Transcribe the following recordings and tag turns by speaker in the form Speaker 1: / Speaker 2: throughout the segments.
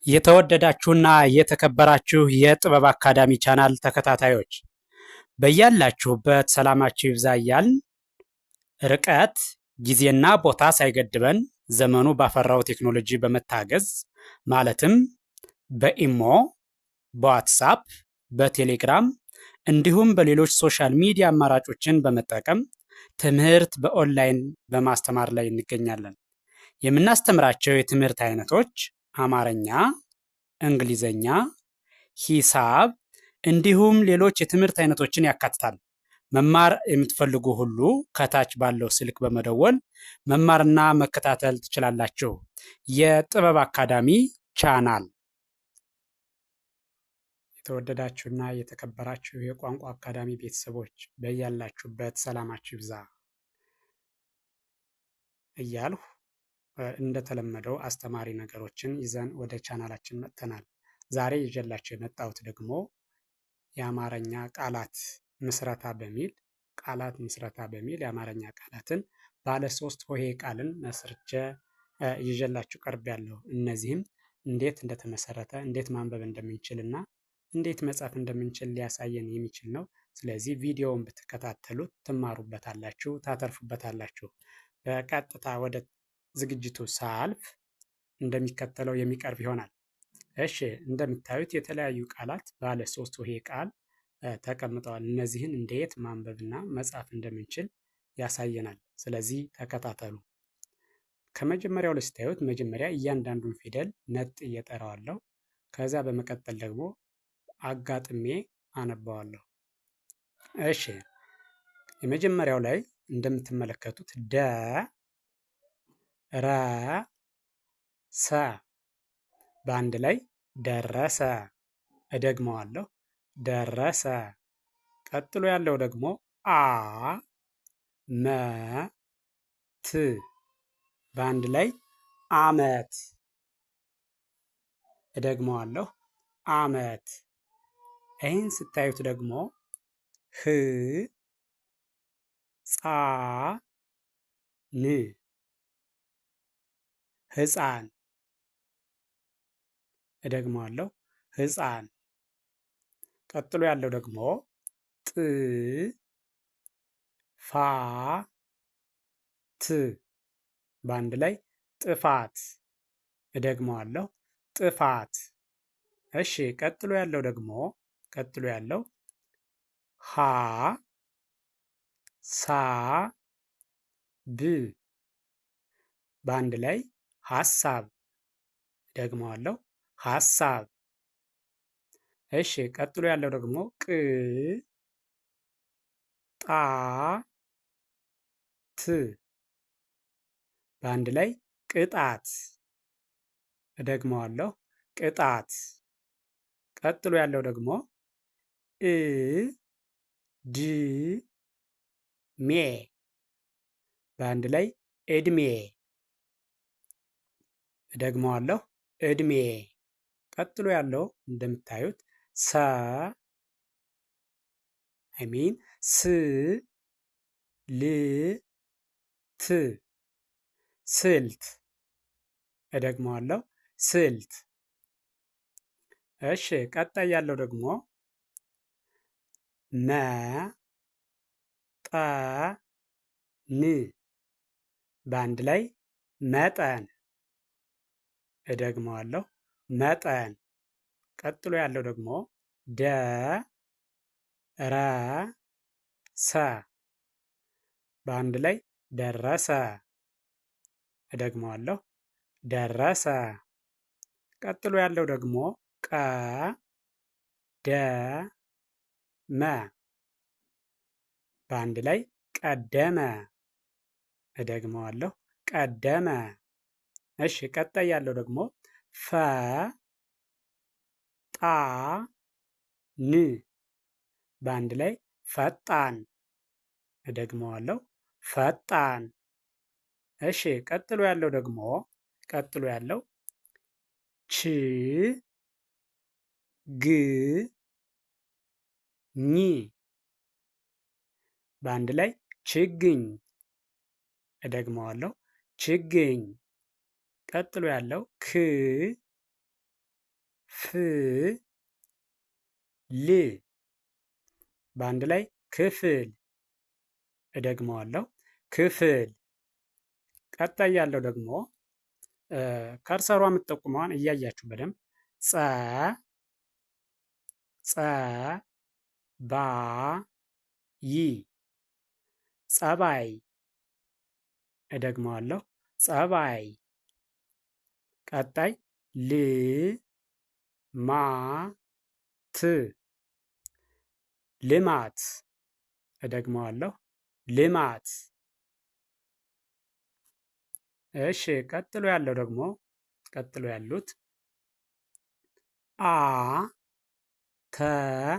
Speaker 1: የተወደዳችሁና የተከበራችሁ የጥበብ አካዳሚ ቻናል ተከታታዮች በያላችሁበት ሰላማችሁ ይብዛ እያልን ርቀት ጊዜና ቦታ ሳይገድበን ዘመኑ ባፈራው ቴክኖሎጂ በመታገዝ ማለትም በኢሞ፣ በዋትሳፕ፣ በቴሌግራም እንዲሁም በሌሎች ሶሻል ሚዲያ አማራጮችን በመጠቀም ትምህርት በኦንላይን በማስተማር ላይ እንገኛለን። የምናስተምራቸው የትምህርት አይነቶች አማርኛ፣ እንግሊዘኛ፣ ሂሳብ እንዲሁም ሌሎች የትምህርት አይነቶችን ያካትታል። መማር የምትፈልጉ ሁሉ ከታች ባለው ስልክ በመደወል መማርና መከታተል ትችላላችሁ። የጥበብ አካዳሚ ቻናል። የተወደዳችሁና የተከበራችሁ የቋንቋ አካዳሚ ቤተሰቦች በያላችሁበት ሰላማችሁ ይብዛ እያልሁ እንደተለመደው አስተማሪ ነገሮችን ይዘን ወደ ቻናላችን መጥተናል። ዛሬ ይዤላችሁ የመጣሁት ደግሞ የአማርኛ ቃላት ምስረታ በሚል የአማርኛ ቃላትን ባለ 3 ሆሄ ቃልን መስርቼ ይዤላችሁ ቀርቤያለሁ። እነዚህም እንዴት እንደተመሰረተ፣ እንዴት ማንበብ እንደምንችል እና እንዴት መጻፍ እንደምንችል ሊያሳየን የሚችል ነው። ስለዚህ ቪዲዮውን ብትከታተሉት ትማሩበታላችሁ፣ ታተርፉበታላችሁ። በቀጥታ ወደ ዝግጅቱ ሳልፍ እንደሚከተለው የሚቀርብ ይሆናል። እሺ፣ እንደምታዩት የተለያዩ ቃላት ባለ 3 ሆሄ ቃል ተቀምጠዋል። እነዚህን እንዴት ማንበብና መጻፍ እንደምንችል ያሳየናል። ስለዚህ ተከታተሉ። ከመጀመሪያው ላይ ስታዩት መጀመሪያ እያንዳንዱን ፊደል ነጥዬ እጠራዋለሁ። ከዚያ በመቀጠል ደግሞ አጋጥሜ አነባዋለሁ። እሺ፣ የመጀመሪያው ላይ እንደምትመለከቱት ረሰ በአንድ ላይ ደረሰ። እደግመዋለሁ፣ ደረሰ። ቀጥሎ ያለው ደግሞ አመት በአንድ ላይ አመት። እደግመዋለሁ፣ አመት። ይህን ስታዩት ደግሞ ህፃን ህፃን። እደግመዋለሁ፣ ህፃን። ቀጥሎ ያለው ደግሞ ጥፋት በአንድ ላይ ጥፋት። እደግመዋለሁ፣ ጥፋት። እሺ፣ ቀጥሎ ያለው ደግሞ ሀሳብ በአንድ ላይ ሀሳብ። ደግመዋለሁ፣ ሀሳብ። እሺ፣ ቀጥሎ ያለው ደግሞ ቅጣት በአንድ ላይ ቅጣት። እደግመዋለሁ፣ ቅጣት። ቀጥሎ ያለው ደግሞ እድሜ በአንድ ላይ እድሜ። እደግመዋለሁ፣ እድሜ። ቀጥሎ ያለው እንደምታዩት ስልት። እደግመዋለሁ፣ ስልት። እሺ፣ ቀጣይ ያለው ደግሞ መጠን በአንድ ላይ መጠን። እደግመዋለሁ፣ መጠን። ቀጥሎ ያለው ደግሞ ደረሰ በአንድ ላይ ደረሰ። እደግመዋለሁ፣ ደረሰ። ቀጥሎ ያለው ደግሞ ቀደመ በአንድ ላይ ቀደመ። እደግመዋለሁ፣ ቀደመ። እሺ፣ ቀጣይ ያለው ደግሞ ፈጣን በአንድ ላይ ፈጣን። እደግመዋለሁ፣ ፈጣን። እሺ፣ ቀጥሎ ያለው ደግሞ ችግኝ በአንድ ላይ ችግኝ። እደግመዋለሁ፣ ችግኝ። ቀጥሎ ያለው ል በአንድ ላይ ክፍል። እደግመዋለሁ፣ ክፍል። ቀጣይ ያለው ደግሞ ከርሰሯ የምትጠቁመዋን እያያችሁ በደንብ ጸባይ፣ ጸባይ። እደግመዋለሁ፣ ጸባይ። ቀጣይ ልማት፣ ልማት። እደግመዋለሁ፣ ልማት። እሺ፣ ቀጥሎ ያለው ደግሞ ቀጥሎ ያሉት አተር፣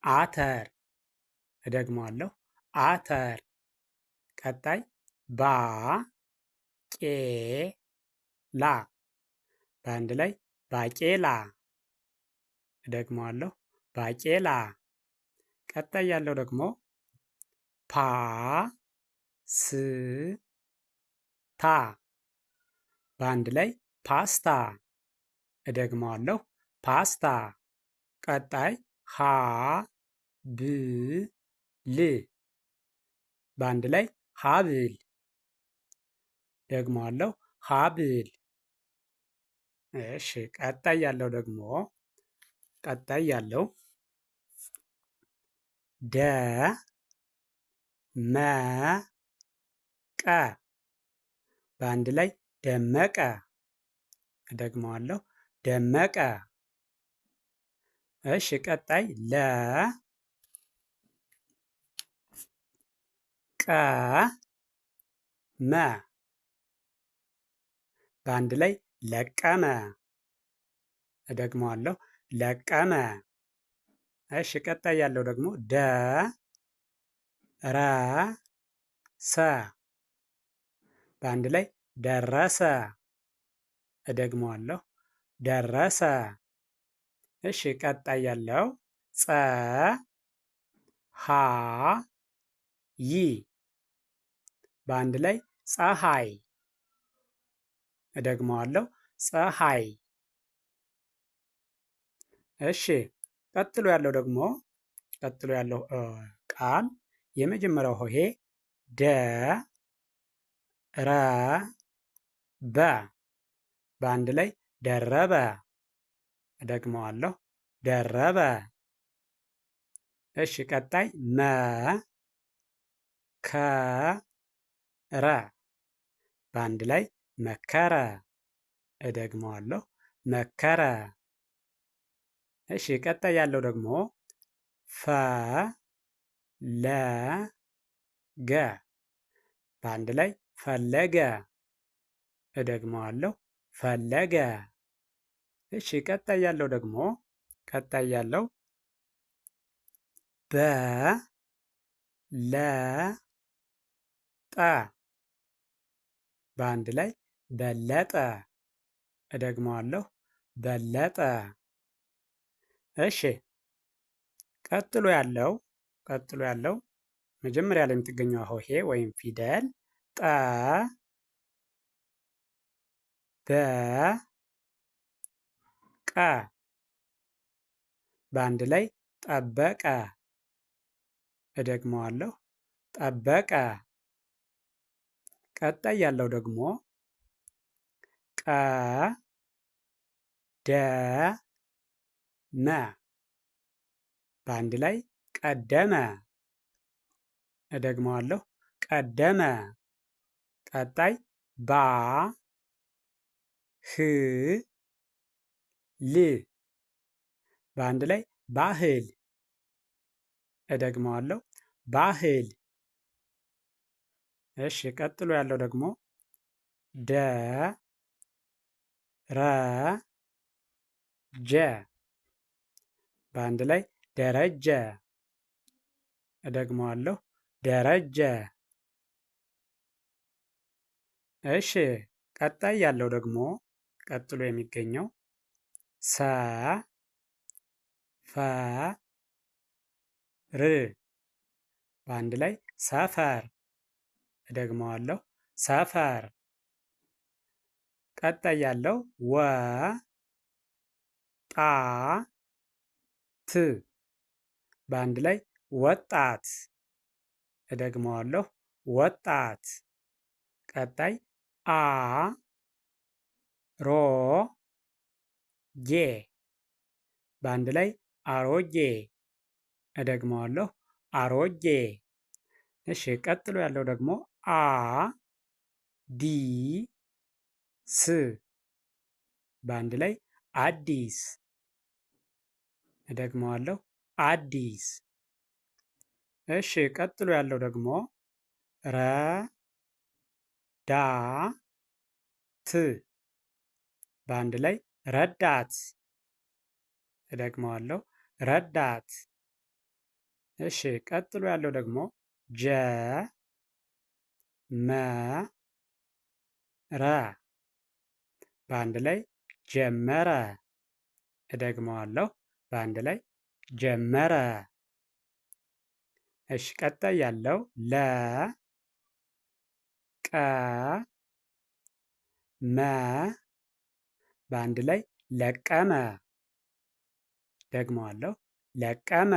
Speaker 1: አተር። እደግመዋለሁ፣ አተር። ቀጣይ ባቄላ፣ በአንድ ላይ ባቄላ። እደግመዋለሁ፣ ባቄላ። ቀጣይ ያለው ደግሞ ፓስታ፣ በአንድ ላይ ፓስታ። እደግመዋለሁ፣ ፓስታ። ቀጣይ ሀብል፣ በአንድ ላይ ሀብል። ደግመዋለሁ፣ ሀብል። እሺ፣ ቀጣይ ያለው ደግሞ ቀጣይ ያለው ደመቀ፣ በአንድ ላይ ደመቀ። እደግመዋለሁ፣ ደመቀ። እሺ፣ ቀጣይ ለቀመ፣ በአንድ ላይ ለቀመ። እደግመዋለሁ፣ ለቀመ። እሺ፣ ቀጣይ ያለው ደግሞ ደረሰ፣ በአንድ ላይ ደረሰ። እደግመዋለሁ፣ ደረሰ። እሺ፣ ቀጣይ ያለው ፀሐይ፣ በአንድ ላይ ፀሐይ። እደግመዋለሁ፣ ፀሐይ። እሺ፣ ቀጥሎ ያለው ደግሞ ቀጥሎ ያለው ቃል የመጀመሪያው ሆሄ ደረበ፣ በአንድ ላይ ደረበ። እደግመዋለሁ፣ ደረበ። እሺ፣ ቀጣይ መከረ፣ በአንድ ላይ መከረ። እደግመዋለሁ፣ መከረ። እሺ፣ ቀጣይ ያለው ደግሞ ፈለገ፣ በአንድ ላይ ፈለገ። እደግመዋለሁ፣ ፈለገ። እሺ፣ ቀጣይ ያለው ደግሞ ቀጣይ ያለው በለጠ፣ በአንድ ላይ በለጠ። እደግመዋለሁ፣ በለጠ። እሺ፣ ቀጥሎ ያለው መጀመሪያ ላይ የምትገኘው ሆሄ ወይም ፊደል ጠ በ ቀ፣ በአንድ ላይ ጠበቀ። እደግመዋለሁ፣ ጠበቀ። ቀጣይ ያለው ደግሞ ቀደመ፣ በአንድ ላይ ቀደመ። እደግመዋለሁ፣ ቀደመ። ቀጣይ ባህል፣ በአንድ ላይ ባህል። እደግመዋለሁ፣ ባህል። እሺ፣ ቀጥሎ ያለው ደግሞ ደረጀ፣ በአንድ ላይ ደረጀ። እደግመዋለሁ፣ ደረጀ። እሺ፣ ቀጣይ ያለው ደግሞ ቀጥሎ የሚገኘው ሰፈር፣ በአንድ ላይ ሰፈር። እደግመዋለሁ፣ ሰፈር። ቀጣይ ያለው ጣ ት በአንድ ላይ ወጣት። እደግመዋለሁ ወጣት። ቀጣይ አ ሮ ጌ በአንድ ላይ አሮጌ። እደግመዋለሁ አሮጌ። እሺ ቀጥሎ ያለው ደግሞ አ ዲ ስ በአንድ ላይ አዲስ። እደግመዋለሁ አዲስ። እሺ ቀጥሎ ያለው ደግሞ ረ ዳ ት በአንድ ላይ ረዳት። እደግመዋለሁ ረዳት። እሺ ቀጥሎ ያለው ደግሞ ጀ መ ረ በአንድ ላይ ጀመረ። እደግመዋለሁ በአንድ ላይ ጀመረ። እሺ ቀጣይ ያለው ለ ቀ መ በአንድ ላይ ለቀመ። ደግመዋለሁ ለቀመ።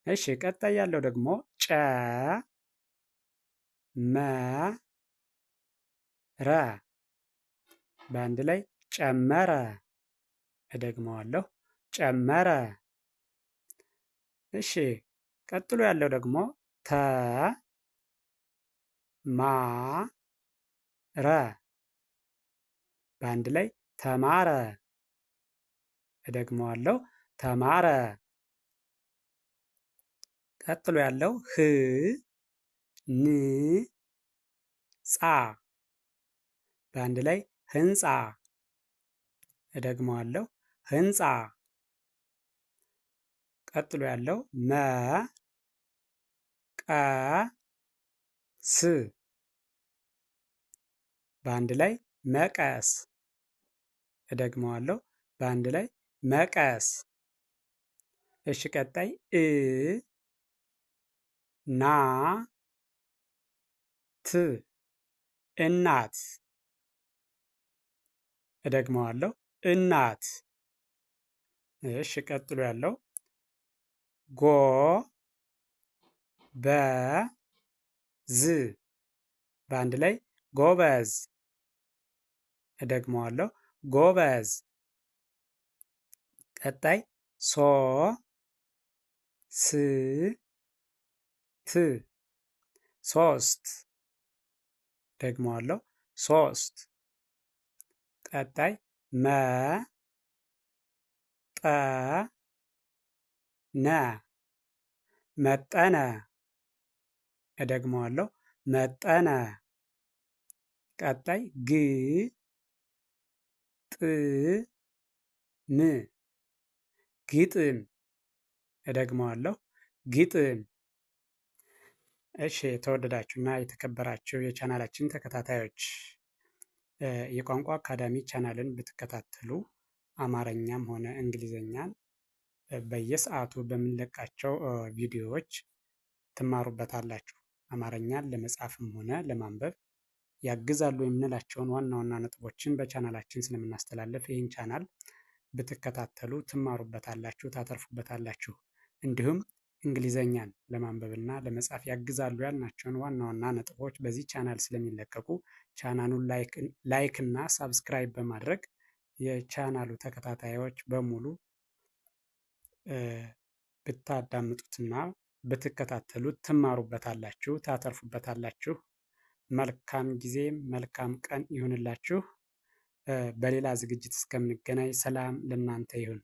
Speaker 1: እሺ ቀጣይ ያለው ደግሞ ጨ መ ረ በአንድ ላይ ጨመረ። እደግመዋለሁ ጨመረ። እሺ ቀጥሎ ያለው ደግሞ ተ ማ ረ በአንድ ላይ ተማረ። እደግመዋለሁ ተማረ። ቀጥሎ ያለው ህ ን ጻ በአንድ ላይ ህንፃ። እደግመዋለሁ ህንፃ። ቀጥሎ ያለው መ ቀ ስ በአንድ ላይ መቀስ። እደግመዋለሁ በአንድ ላይ መቀስ። እሺ ቀጣይ እ ና ት እናት። እደግመዋለሁ እናት። እሺ ቀጥሎ ያለው ጎ በ ዝ በአንድ ላይ ጎበዝ። እደግመዋለሁ ጎበዝ። ቀጣይ ሶ ስ ት ሶስት። ደግመዋለሁ ሶስት። ቀጣይ መ ጠ ነ መጠነ። እደግመዋለሁ መጠነ። ቀጣይ ግ ጥ ም ግጥም። እደግመዋለሁ ግጥም። እሺ የተወደዳችሁና የተከበራችሁ የቻናላችን ተከታታዮች የቋንቋ አካዳሚ ቻናልን ብትከታተሉ አማርኛም ሆነ እንግሊዘኛን በየሰዓቱ በምንለቃቸው ቪዲዮዎች ትማሩበታላችሁ። አማርኛን ለመጻፍም ሆነ ለማንበብ ያግዛሉ የምንላቸውን ዋና ዋና ነጥቦችን በቻናላችን ስለምናስተላለፍ ይህን ቻናል ብትከታተሉ ትማሩበታላችሁ፣ ታተርፉበታላችሁ። እንዲሁም እንግሊዘኛን ለማንበብና ለመጻፍ ያግዛሉ ያልናቸውን ዋና ዋና ነጥቦች በዚህ ቻናል ስለሚለቀቁ ቻናሉን ላይክ እና ሳብስክራይብ በማድረግ የቻናሉ ተከታታዮች በሙሉ ብታዳምጡትና ብትከታተሉት ትማሩበታላችሁ፣ ታተርፉበታላችሁ። መልካም ጊዜ፣ መልካም ቀን ይሁንላችሁ። በሌላ ዝግጅት እስከምንገናኝ ሰላም ለእናንተ ይሁን።